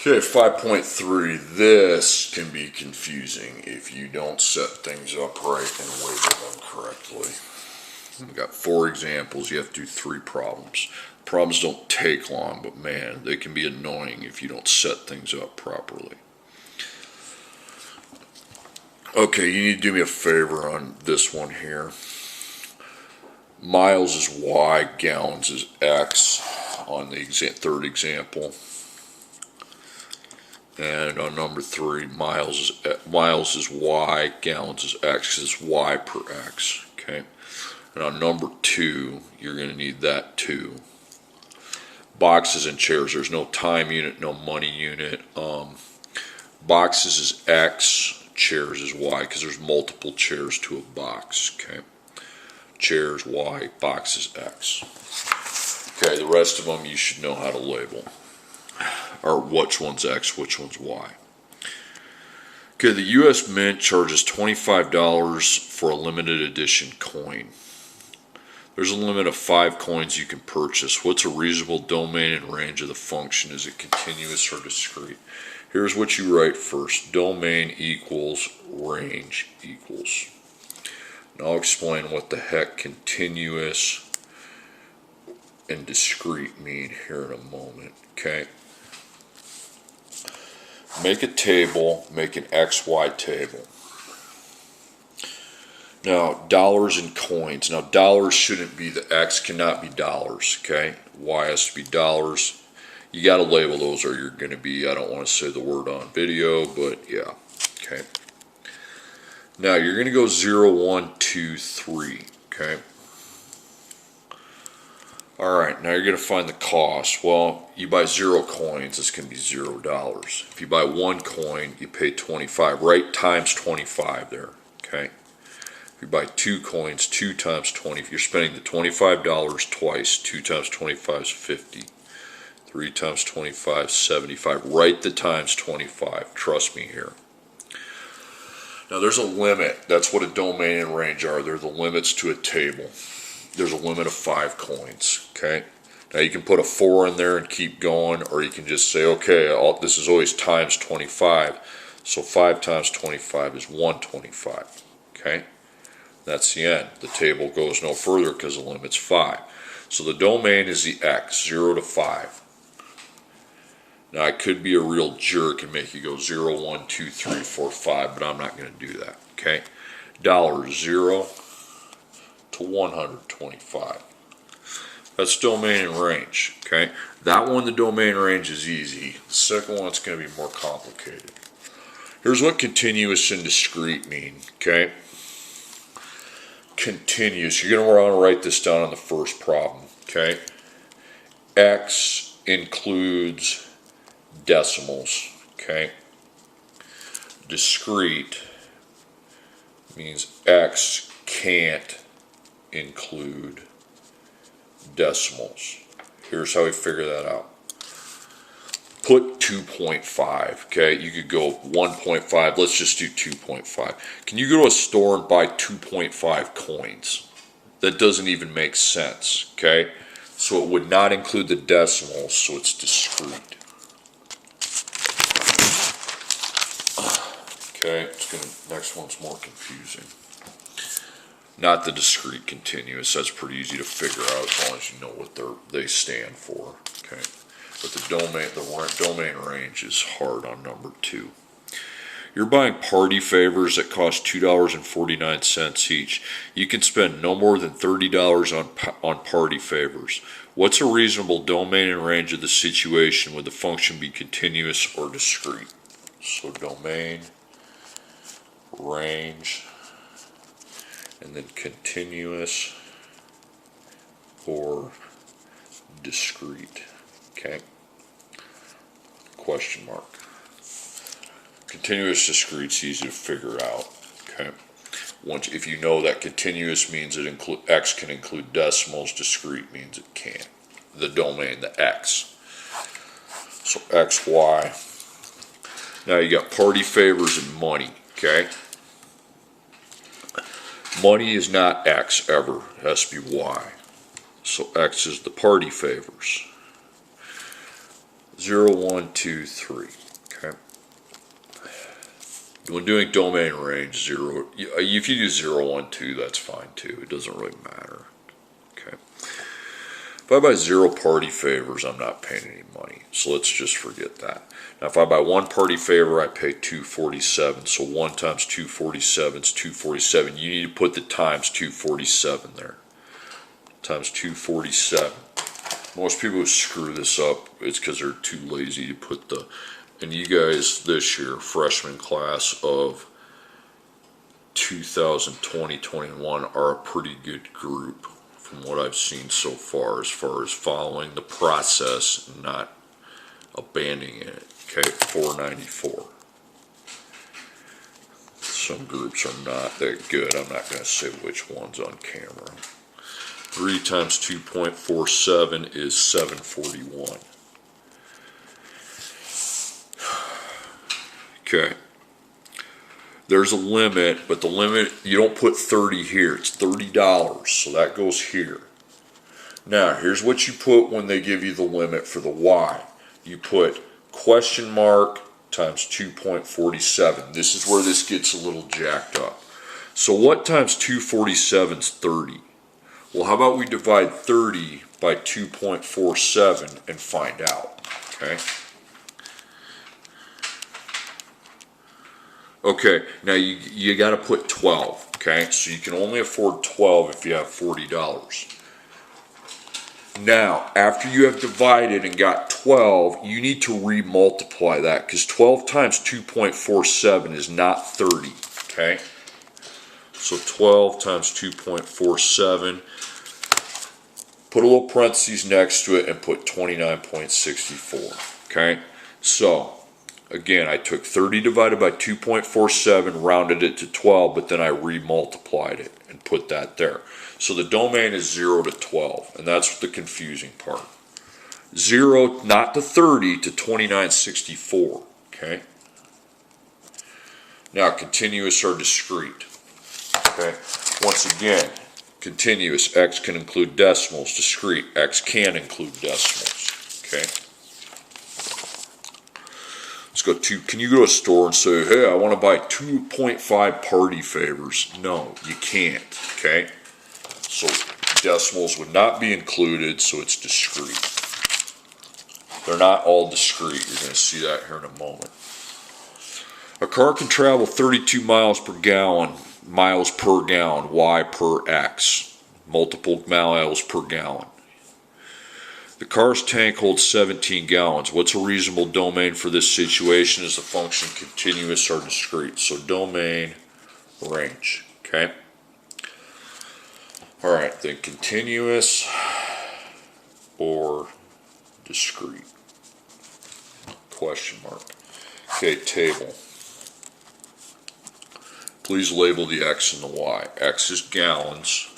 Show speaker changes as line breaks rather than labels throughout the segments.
Okay, 5.3. This can be confusing if you don't set things up right and label them correctly. We've got 4 examples. You have to do 3 problems. Problems don't take long, but man, they can be annoying if you don't set things up properly. Okay, you need to do me a favor on this one here. Miles is Y, gallons is X on the third example. And on number 3, miles is Y, gallons is X, is Y per X. Okay. And on number 2, you're going to need that too. Boxes and chairs, there's no time unit, no money unit. Boxes is X, chairs is Y, because there's multiple chairs to a box. Okay. Chairs Y, boxes X. Okay, the rest of them you should know how to label. Or which one's X, which one's Y. Okay, the U.S. Mint charges $25 for a limited edition coin. There's a limit of 5 coins you can purchase. What's a reasonable domain and range of the function? Is it continuous or discrete? Here's what you write first. Domain equals range equals. And I'll explain what the heck continuous and discrete mean here in a moment. Okay. Make a table, make an XY table. Now, dollars and coins. Now, dollars shouldn't be, the X cannot be dollars, okay? Y has to be dollars. You got to label those or you're going to be, I don't want to say the word on video, but yeah, okay? Now, you're going to go 0, 1, 2, 3, okay? Alright, now you're going to find the cost. Well, you buy 0 coins, it's going to be $0. If you buy 1 coin, you pay 25. Right, times 25 there, okay? If you buy 2 coins, 2 times 20, you're spending the $25 twice. 2 times 25 is 50. 3 times 25 is 75. Write the times 25. Trust me here. Now there's a limit. That's what a domain and range are. They're the limits to a table. There's a limit of 5 coins, okay? Now you can put a 4 in there and keep going, or you can just say, okay, this is always times 25, so 5 times 25 is 125, okay? That's the end. The table goes no further because the limit's 5. So the domain is the X, 0 to 5. Now I could be a real jerk and make you go 0, 1, 2, 3, 4, 5, but I'm not going to do that, okay? Dollars, 0 to 125. That's domain and range, okay? That one, the domain range is easy. The second one, it's going to be more complicated. Here's what continuous and discrete mean, okay? Continuous, you're going to want to write this down on the first problem, okay? X includes decimals, okay? Discrete means X can't include decimals. Here's how we figure that out. Put 2.5, okay? You could go 1.5, let's just do 2.5. Can you go to a store and buy 2.5 coins? That doesn't even make sense, okay? So it would not include the decimals, so it's discrete. Okay, next one's more confusing. Not the discrete continuous, that's pretty easy to figure out as long as you know what they stand for, okay? But the domain range is hard on number 2. You're buying party favors that cost $2.49 each. You can spend no more than $30 on party favors. What's a reasonable domain and range of the situation? Would the function be continuous or discrete? So domain, range, and then continuous or discrete, okay? Question mark. Continuous, discrete's easy to figure out, okay? If you know that continuous means X can include decimals, discrete means it can't. The domain, the X. So X, Y. Now you got party favors and money, okay? Money is not X ever, it has to be Y. So X is the party favors. 0, 1, 2, 3. Okay. When doing domain range, 0, if you do 0, 1, 2, that's fine too. It doesn't really matter. Okay. If I buy 0 party favors, I'm not paying any money. So let's just forget that. Now if I buy 1 party favor, I pay 247. So 1 times 247 is 247. You need to put the times 247 there. Times 247. Most people who screw this up, it's because they're too lazy to put the, and you guys this year, freshman class of 2020-21 are a pretty good group from what I've seen so far as following the process and not abandoning it. Okay, 494. Some groups are not that good. I'm not going to say which one's on camera. 3 times 2.47 is 741. Okay. There's a limit, but the limit, you don't put 30 here. It's $30, so that goes here. Now, here's what you put when they give you the limit for the Y. You put question mark times 2.47. This is where this gets a little jacked up. So what times 247 is 30? Well, how about we divide 30 by 2.47 and find out, okay? Okay, now you got to put 12, okay? So you can only afford 12 if you have $40. Now, after you have divided and got 12, you need to re-multiply that because 12 times 2.47 is not 30, okay? So 12 times 2.47, put a little parentheses next to it and put 29.64, okay? So, again, I took 30 divided by 2.47, rounded it to 12, but then I re-multiplied it and put that there. So the domain is 0 to 12, and that's the confusing part. 0, not to 30, to 2964, okay? Now, continuous or discrete, okay? Once again, continuous, x can include decimals. Discrete, x can include decimals, okay? Let's go to, can you go to a store and say, hey, I want to buy 2.5 party favors? No, you can't, okay? So decimals would not be included, so it's discrete. They're not all discrete. You're going to see that here in a moment. A car can travel 32 miles per gallon, Y per X, multiple miles per gallon. The car's tank holds 17 gallons. What's a reasonable domain for this situation? Is the function continuous or discrete? So domain range, okay? All right, then continuous or discrete? Question mark. Okay, table. Please label the X and the Y. X is gallons.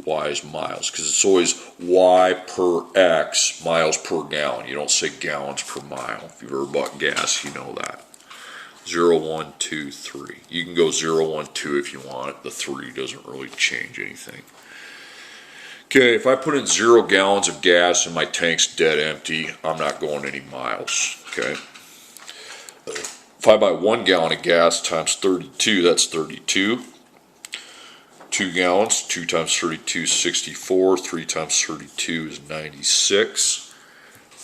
Y is miles, because it's always Y per X, miles per gallon. You don't say gallons per mile. If you've ever bought gas, you know that. 0, 1, 2, 3. You can go 0, 1, 2 if you want. The 3 doesn't really change anything. Okay, if I put in 0 gallons of gas and my tank's dead empty, I'm not going any miles, okay? If I buy 1 gallon of gas times 32, that's 32. 2 gallons, 2 times 32 is 64, 3 times 32 is 96.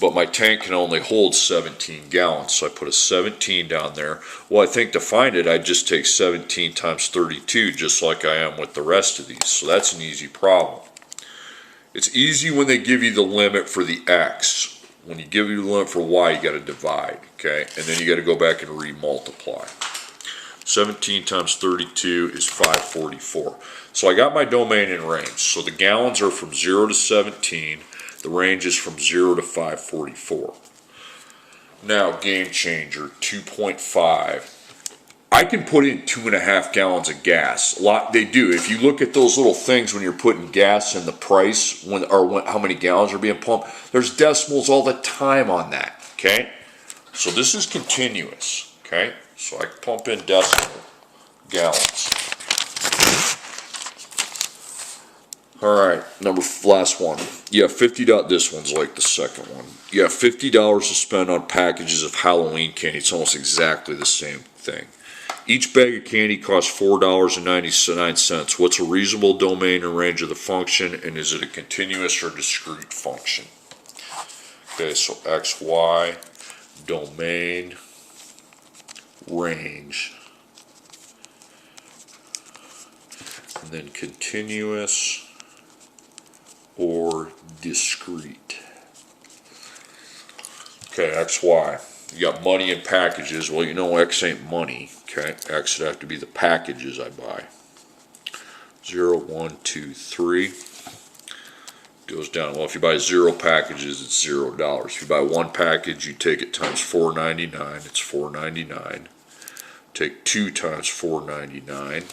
But my tank can only hold 17 gallons, so I put a 17 down there. Well, I think to find it, I'd just take 17 times 32, just like I am with the rest of these. So that's an easy problem. It's easy when they give you the limit for the X. When you give you the limit for Y, you got to divide, okay? And then you got to go back and re-multiply. 17 times 32 is 544. So I got my domain in range. So the gallons are from 0 to 17. The range is from 0 to 544. Now, game changer, 2.5. I can put in 2.5 gallons of gas. A lot they do. If you look at those little things when you're putting gas in the price, how many gallons are being pumped, there's decimals all the time on that, okay? So this is continuous, okay? So I pump in decimal gallons. Alright, last one. You have this one's like the second one. You have $50 to spend on packages of Halloween candy. It's almost exactly the same thing. Each bag of candy costs $4.99. What's a reasonable domain and range of the function, and is it a continuous or discrete function? Okay, so x, y, domain, range, and then continuous or discrete. Okay, x, y. You got money and packages. Well, you know x ain't money. Okay, x would have to be the packages I buy. 0, 1, 2, 3. Goes down. Well, if you buy 0 packages, it's $0. If you buy 1 package, you take it times $4.99. It's $4.99. Take 2 times $4.99.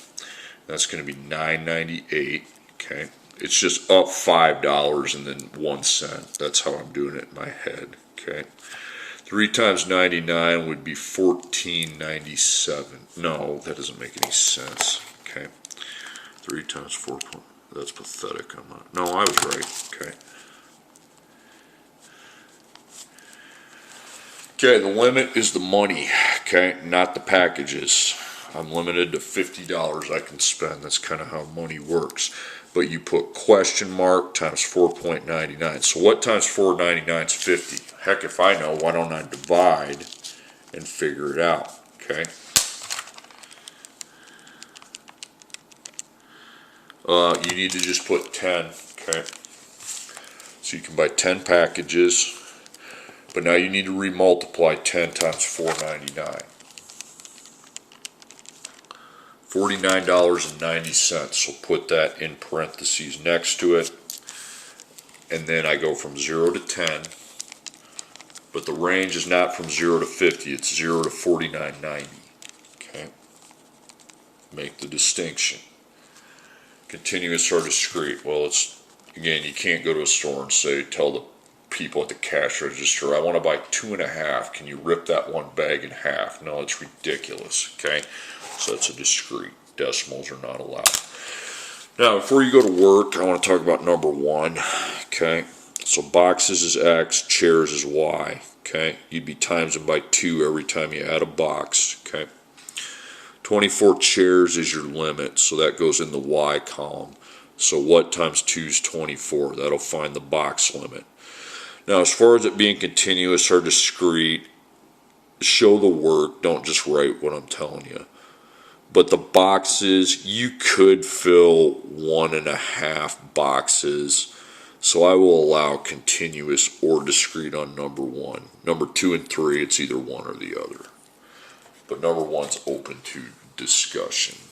That's going to be $9.98. Okay, it's just up $5 and then 1 cent. That's how I'm doing it in my head. Okay, 3 times 99 would be $14.97. No, that doesn't make any sense. Okay, 3 times 4. That's pathetic. I'm not. No, I was right. Okay. Okay, the limit is the money. Okay, not the packages. I'm limited to $50 I can spend. That's kind of how money works. But you put question mark times 4.99. So what times 4.99 is 50? Heck, if I know, why don't I divide and figure it out? Okay. You need to just put 10. Okay. So you can buy 10 packages. But now you need to remultiply 10 times $4.99. $49.90. So put that in parentheses next to it. And then I go from 0 to 10. But the range is not from 0 to 50. It's 0 to $49.90. Okay. Make the distinction. Continuous or discrete. Well, it's, again, you can't go to a store and say, tell the people at the cash register, I want to buy 2.5. Can you rip that 1 bag in half? No, it's ridiculous. Okay, so that's a discrete. Decimals are not allowed. Now, before you go to work, I want to talk about number 1. Okay, so boxes is X, chairs is Y. Okay, you'd be times them by 2 every time you add a box. Okay, 24 chairs is your limit, so that goes in the Y column. So what times 2 is 24? That'll find the box limit. Now, as far as it being continuous or discrete, show the work. Don't just write what I'm telling you. But the boxes, you could fill 1.5 boxes. So I will allow continuous or discrete on number 1. Number 2 and 3, it's either one or the other. But number 1's open to discussion.